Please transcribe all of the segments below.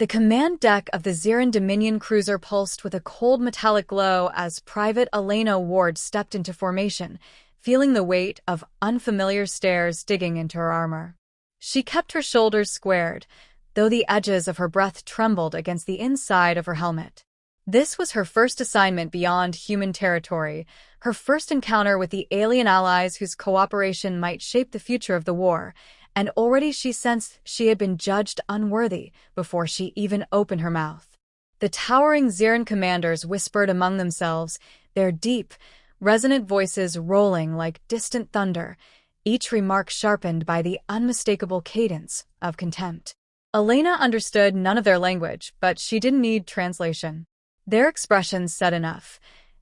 The command deck of the Zirin Dominion cruiser pulsed with a cold metallic glow as Private Elena Ward stepped into formation, feeling the weight of unfamiliar stairs digging into her armor. She kept her shoulders squared, though the edges of her breath trembled against the inside of her helmet. This was her first assignment beyond human territory, her first encounter with the alien allies whose cooperation might shape the future of the war, and already she sensed she had been judged unworthy before she even opened her mouth. The towering Zirin commanders whispered among themselves, their deep, resonant voices rolling like distant thunder, each remark sharpened by the unmistakable cadence of contempt. Elena understood none of their language, but she didn't need translation. Their expressions said enough.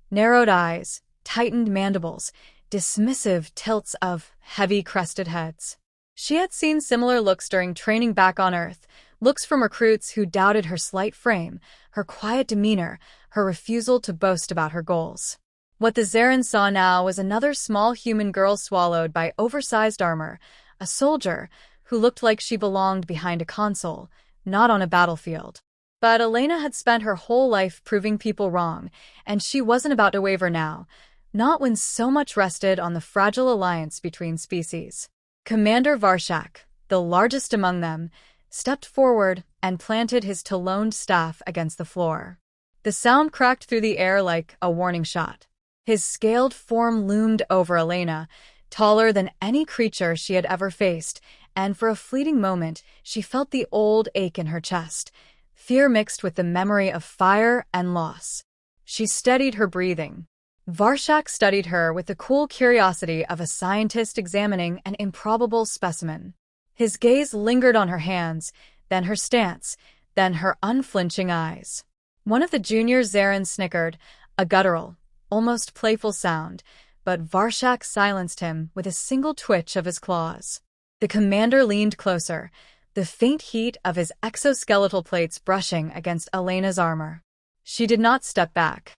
Narrowed eyes, tightened mandibles, dismissive tilts of heavy crested heads. She had seen similar looks during training back on Earth, looks from recruits who doubted her slight frame, her quiet demeanor, her refusal to boast about her goals. What the Zirin saw now was another small human girl swallowed by oversized armor, a soldier who looked like she belonged behind a console, not on a battlefield. But Elena had spent her whole life proving people wrong, and she wasn't about to waver now, not when so much rested on the fragile alliance between species. Commander Varshak, the largest among them, stepped forward and planted his taloned staff against the floor. The sound cracked through the air like a warning shot. His scaled form loomed over Elena, taller than any creature she had ever faced, and for a fleeting moment she felt the old ache in her chest, fear mixed with the memory of fire and loss. She steadied her breathing. Varshak studied her with the cool curiosity of a scientist examining an improbable specimen. His gaze lingered on her hands, then her stance, then her unflinching eyes. One of the junior Zirin snickered, a guttural, almost playful sound, but Varshak silenced him with a single twitch of his claws. The commander leaned closer, the faint heat of his exoskeletal plates brushing against Elena's armor. She did not step back.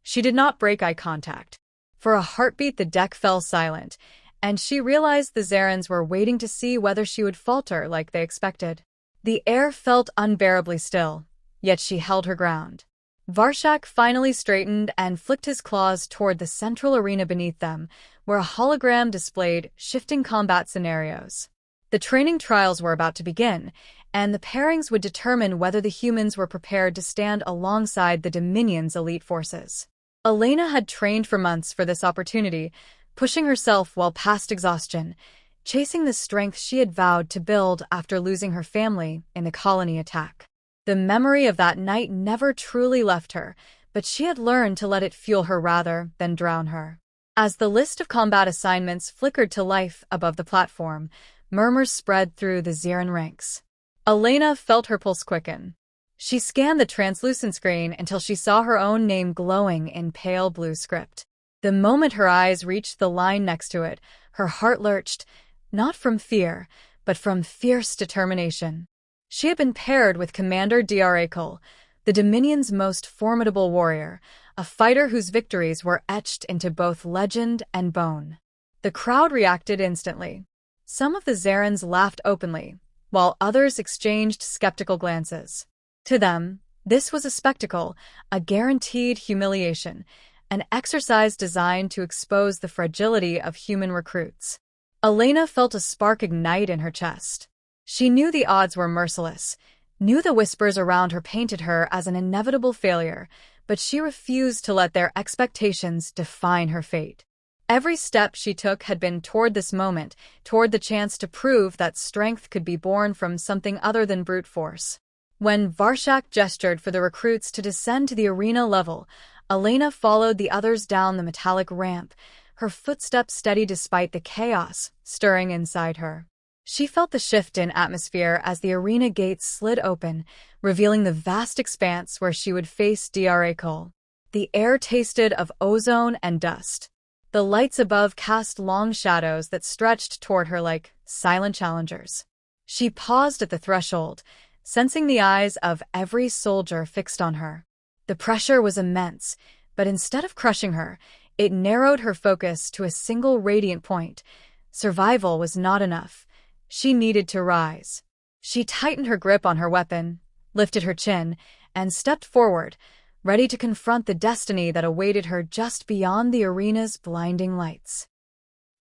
She did not break eye contact. For a heartbeat the deck fell silent, and she realized the Zirins were waiting to see whether she would falter like they expected. The air felt unbearably still, yet she held her ground. Varshak finally straightened and flicked his claws toward the central arena beneath them, where a hologram displayed shifting combat scenarios. The training trials were about to begin, and the pairings would determine whether the humans were prepared to stand alongside the Dominion's elite forces. Elena had trained for months for this opportunity, pushing herself well past exhaustion, chasing the strength she had vowed to build after losing her family in the colony attack. The memory of that night never truly left her, but she had learned to let it fuel her rather than drown her. As the list of combat assignments flickered to life above the platform, murmurs spread through the Zirin ranks. Elena felt her pulse quicken. She scanned the translucent screen until she saw her own name glowing in pale blue script. The moment her eyes reached the line next to it, her heart lurched, not from fear, but from fierce determination. She had been paired with Commander Drakul, the Dominion's most formidable warrior, a fighter whose victories were etched into both legend and bone. The crowd reacted instantly. Some of the Zirins laughed openly, while others exchanged skeptical glances. To them, this was a spectacle, a guaranteed humiliation, an exercise designed to expose the fragility of human recruits. Elena felt a spark ignite in her chest. She knew the odds were merciless, knew the whispers around her painted her as an inevitable failure, but she refused to let their expectations define her fate. Every step she took had been toward this moment, toward the chance to prove that strength could be born from something other than brute force. When Varshak gestured for the recruits to descend to the arena level, Elena followed the others down the metallic ramp, her footsteps steady despite the chaos stirring inside her. She felt the shift in atmosphere as the arena gates slid open, revealing the vast expanse where she would face Drakul. The air tasted of ozone and dust. The lights above cast long shadows that stretched toward her like silent challengers. She paused at the threshold, sensing the eyes of every soldier fixed on her. The pressure was immense, but instead of crushing her, it narrowed her focus to a single radiant point. Survival was not enough. She needed to rise. She tightened her grip on her weapon, lifted her chin, and stepped forward, ready to confront the destiny that awaited her just beyond the arena's blinding lights.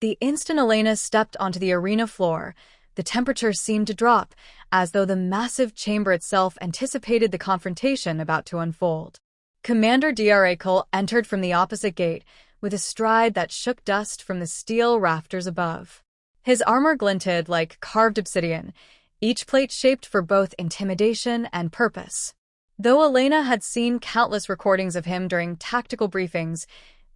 The instant Elena stepped onto the arena floor, the temperature seemed to drop, as though the massive chamber itself anticipated the confrontation about to unfold. Commander Drakul entered from the opposite gate, with a stride that shook dust from the steel rafters above. His armor glinted like carved obsidian, each plate shaped for both intimidation and purpose. Though Elena had seen countless recordings of him during tactical briefings,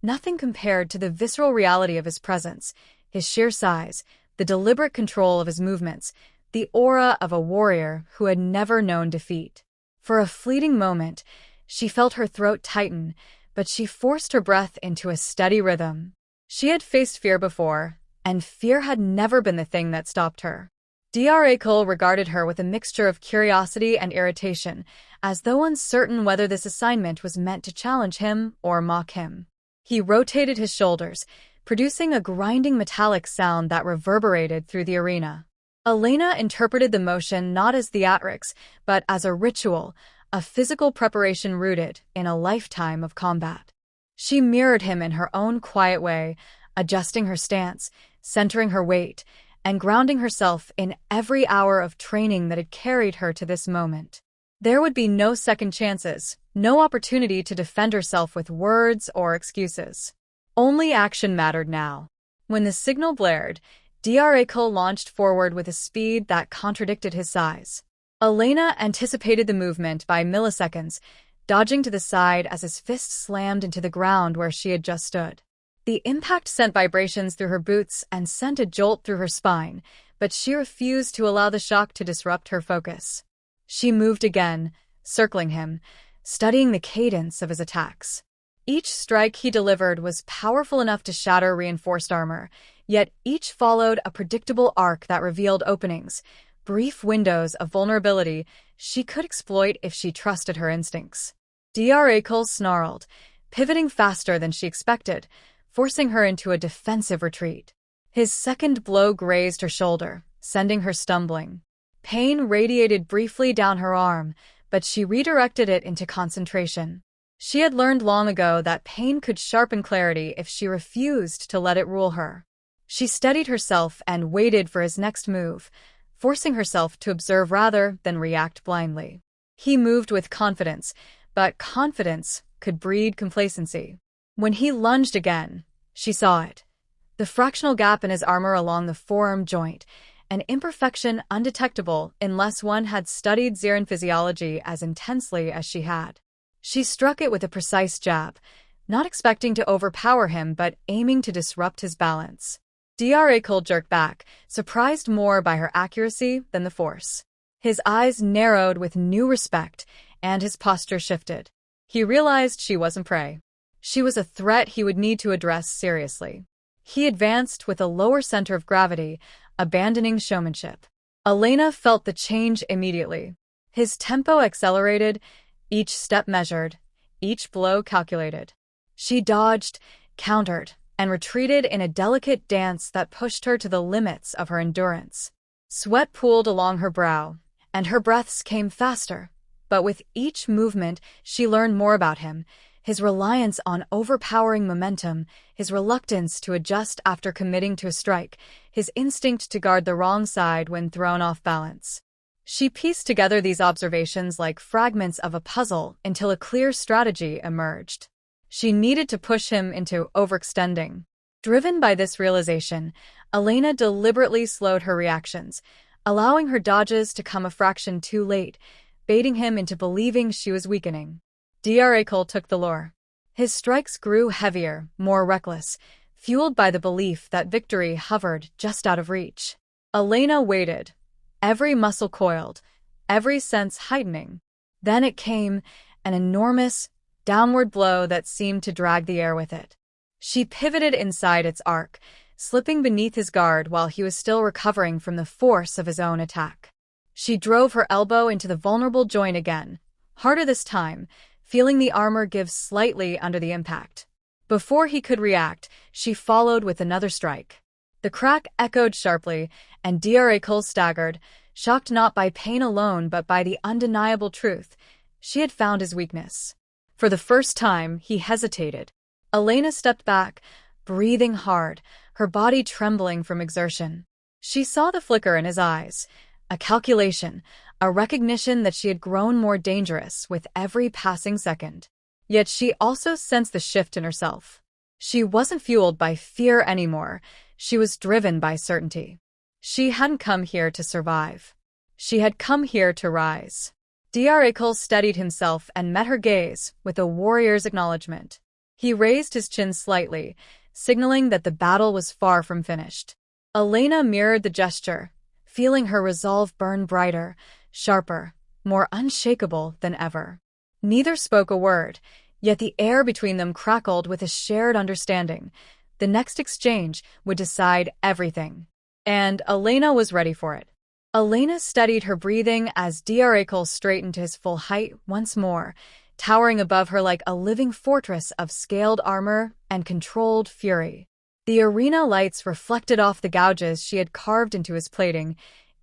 nothing compared to the visceral reality of his presence, his sheer size, the deliberate control of his movements, the aura of a warrior who had never known defeat. For a fleeting moment, she felt her throat tighten, but she forced her breath into a steady rhythm. She had faced fear before, and fear had never been the thing that stopped her. Drakul regarded her with a mixture of curiosity and irritation, as though uncertain whether this assignment was meant to challenge him or mock him. He rotated his shoulders, producing a grinding metallic sound that reverberated through the arena. Elena interpreted the motion not as theatrics, but as a ritual, a physical preparation rooted in a lifetime of combat. She mirrored him in her own quiet way, adjusting her stance, centering her weight, and grounding herself in every hour of training that had carried her to this moment. There would be no second chances, no opportunity to defend herself with words or excuses. Only action mattered now. When the signal blared, Drakul launched forward with a speed that contradicted his size. Elena anticipated the movement by milliseconds, dodging to the side as his fist slammed into the ground where she had just stood. The impact sent vibrations through her boots and sent a jolt through her spine, but she refused to allow the shock to disrupt her focus. She moved again, circling him, studying the cadence of his attacks. Each strike he delivered was powerful enough to shatter reinforced armor, yet each followed a predictable arc that revealed openings, brief windows of vulnerability she could exploit if she trusted her instincts. Drakul snarled, pivoting faster than she expected, forcing her into a defensive retreat. His second blow grazed her shoulder, sending her stumbling. Pain radiated briefly down her arm, but she redirected it into concentration. She had learned long ago that pain could sharpen clarity if she refused to let it rule her. She steadied herself and waited for his next move, forcing herself to observe rather than react blindly. He moved with confidence, but confidence could breed complacency. When he lunged again, she saw it. The fractional gap in his armor along the forearm joint, an imperfection undetectable unless one had studied Ziran physiology as intensely as she had. She struck it with a precise jab, not expecting to overpower him but aiming to disrupt his balance. Drakul jerked back, surprised more by her accuracy than the force. His eyes narrowed with new respect, and his posture shifted. He realized she wasn't prey. She was a threat he would need to address seriously. He advanced with a lower center of gravity, abandoning showmanship. Elena felt the change immediately. His tempo accelerated, each step measured, each blow calculated. She dodged, countered, and retreated in a delicate dance that pushed her to the limits of her endurance. Sweat pooled along her brow, and her breaths came faster. But with each movement, she learned more about him, his reliance on overpowering momentum, his reluctance to adjust after committing to a strike, his instinct to guard the wrong side when thrown off balance. She pieced together these observations like fragments of a puzzle until a clear strategy emerged. She needed to push him into overextending. Driven by this realization, Elena deliberately slowed her reactions, allowing her dodges to come a fraction too late, baiting him into believing she was weakening. Drakul took the lure. His strikes grew heavier, more reckless, fueled by the belief that victory hovered just out of reach. Elena waited, every muscle coiled, every sense heightening. Then it came, an enormous, downward blow that seemed to drag the air with it. She pivoted inside its arc, slipping beneath his guard while he was still recovering from the force of his own attack. She drove her elbow into the vulnerable joint again, harder this time, feeling the armor give slightly under the impact. Before he could react, she followed with another strike. The crack echoed sharply, and Drakul staggered, shocked not by pain alone but by the undeniable truth. She had found his weakness. For the first time, he hesitated. Elena stepped back, breathing hard, her body trembling from exertion. She saw the flicker in his eyes, a calculation, a recognition that she had grown more dangerous with every passing second. Yet she also sensed the shift in herself. She wasn't fueled by fear anymore, she was driven by certainty. She hadn't come here to survive. She had come here to rise. Drakul steadied himself and met her gaze with a warrior's acknowledgement. He raised his chin slightly, signaling that the battle was far from finished. Elena mirrored the gesture, feeling her resolve burn brighter, sharper, more unshakable than ever. Neither spoke a word, yet the air between them crackled with a shared understanding. The next exchange would decide everything. And Elena was ready for it. Elena steadied her breathing as Drakul straightened to his full height once more, towering above her like a living fortress of scaled armor and controlled fury. The arena lights reflected off the gouges she had carved into his plating,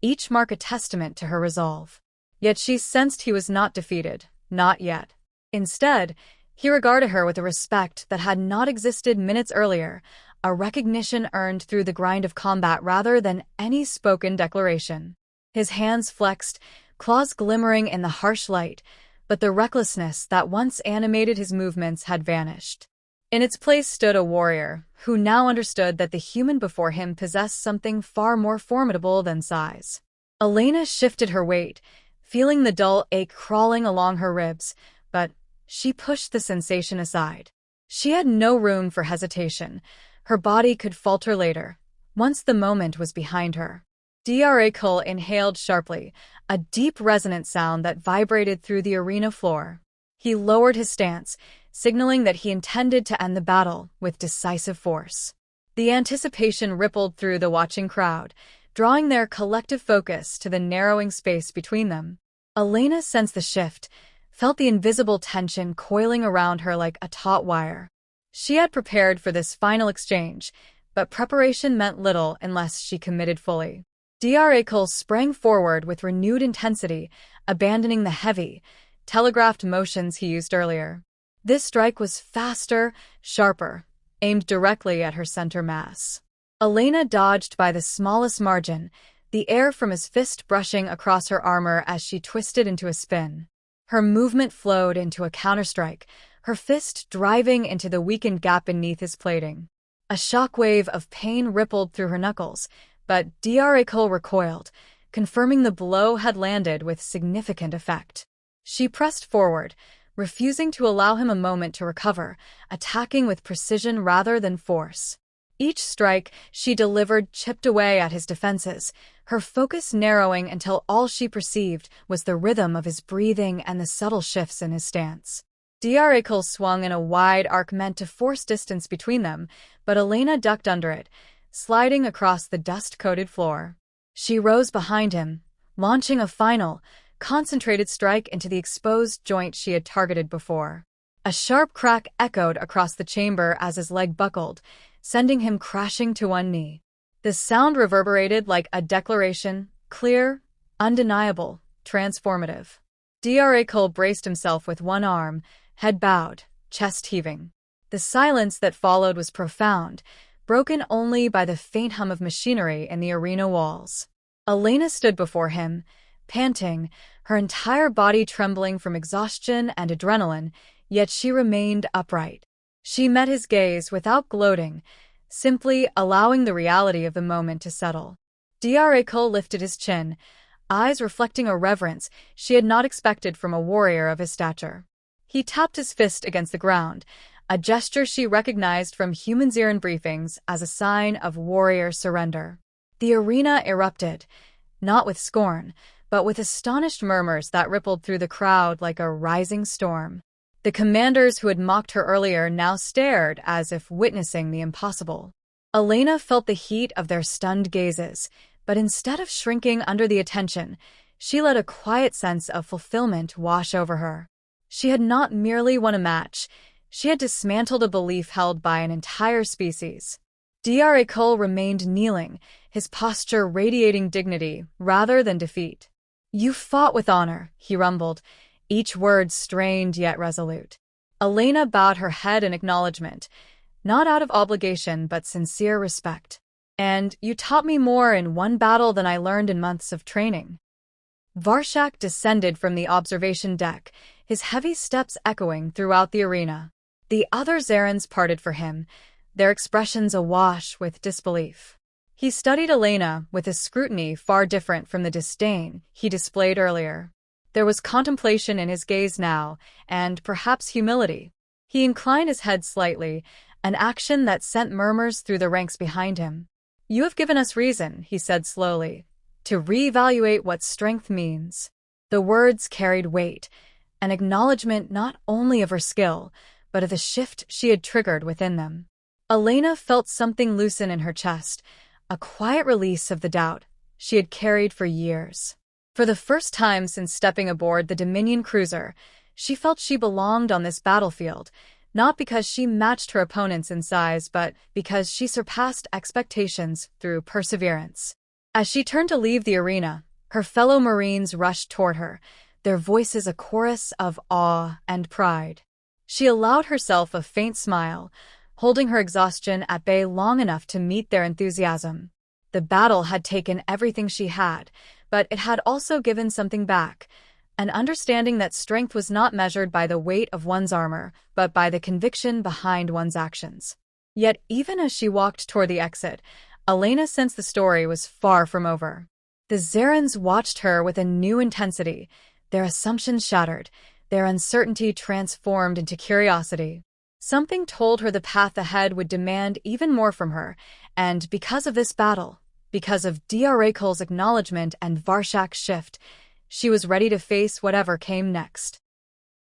each mark a testament to her resolve. Yet she sensed he was not defeated, not yet. Instead, he regarded her with a respect that had not existed minutes earlier, a recognition earned through the grind of combat rather than any spoken declaration. His hands flexed, claws glimmering in the harsh light, but the recklessness that once animated his movements had vanished. In its place stood a warrior, who now understood that the human before him possessed something far more formidable than size. Elena shifted her weight, feeling the dull ache crawling along her ribs, but she pushed the sensation aside. She had no room for hesitation. Her body could falter later, once the moment was behind her. Drakul inhaled sharply, a deep resonant sound that vibrated through the arena floor. He lowered his stance, signaling that he intended to end the battle with decisive force. The anticipation rippled through the watching crowd, drawing their collective focus to the narrowing space between them. Elena sensed the shift, felt the invisible tension coiling around her like a taut wire. She had prepared for this final exchange, but preparation meant little unless she committed fully. Drakul sprang forward with renewed intensity, abandoning the heavy, telegraphed motions he used earlier. This strike was faster, sharper, aimed directly at her center mass. Elena dodged by the smallest margin, the air from his fist brushing across her armor as she twisted into a spin. Her movement flowed into a counterstrike, her fist driving into the weakened gap beneath his plating. A shockwave of pain rippled through her knuckles, but Drakul recoiled, confirming the blow had landed with significant effect. She pressed forward, refusing to allow him a moment to recover, attacking with precision rather than force. Each strike she delivered chipped away at his defenses, her focus narrowing until all she perceived was the rhythm of his breathing and the subtle shifts in his stance. Drakul swung in a wide arc meant to force distance between them, but Elena ducked under it, sliding across the dust-coated floor. She rose behind him, launching a final, concentrated strike into the exposed joint she had targeted before. A sharp crack echoed across the chamber as his leg buckled, sending him crashing to one knee. The sound reverberated like a declaration, clear, undeniable, transformative. Drakul braced himself with one arm, head bowed, chest heaving. The silence that followed was profound, broken only by the faint hum of machinery in the arena walls. Elena stood before him, panting, her entire body trembling from exhaustion and adrenaline, yet she remained upright. She met his gaze without gloating, simply allowing the reality of the moment to settle. Drakul lifted his chin, eyes reflecting a reverence she had not expected from a warrior of his stature. He tapped his fist against the ground, a gesture she recognized from human Ziran briefings as a sign of warrior surrender. The arena erupted, not with scorn, but with astonished murmurs that rippled through the crowd like a rising storm. The commanders who had mocked her earlier now stared as if witnessing the impossible. Elena felt the heat of their stunned gazes, but instead of shrinking under the attention, she let a quiet sense of fulfillment wash over her. She had not merely won a match, she had dismantled a belief held by an entire species. Dra Cole remained kneeling, his posture radiating dignity rather than defeat. "You fought with honor," he rumbled, each word strained yet resolute. Elena bowed her head in acknowledgement, not out of obligation but sincere respect. "And you taught me more in one battle than I learned in months of training." Varshak descended from the observation deck, his heavy steps echoing throughout the arena. The other Zarans parted for him, their expressions awash with disbelief. He studied Elena with a scrutiny far different from the disdain he displayed earlier. There was contemplation in his gaze now, and perhaps humility. He inclined his head slightly, an action that sent murmurs through the ranks behind him. "You have given us reason," he said slowly, "to reevaluate what strength means." The words carried weight, an acknowledgement not only of her skill, but of the shift she had triggered within them. Elena felt something loosen in her chest, a quiet release of the doubt she had carried for years. For the first time since stepping aboard the Dominion cruiser, she felt she belonged on this battlefield, not because she matched her opponents in size, but because she surpassed expectations through perseverance. As she turned to leave the arena, her fellow Marines rushed toward her, their voices a chorus of awe and pride. She allowed herself a faint smile, holding her exhaustion at bay long enough to meet their enthusiasm. The battle had taken everything she had, but it had also given something back, an understanding that strength was not measured by the weight of one's armor, but by the conviction behind one's actions. Yet even as she walked toward the exit, Elena sensed the story was far from over. The Zarans watched her with a new intensity, their assumptions shattered, their uncertainty transformed into curiosity. Something told her the path ahead would demand even more from her, and because of this battle, because of Dra Cole's acknowledgement and Varshak's shift, she was ready to face whatever came next.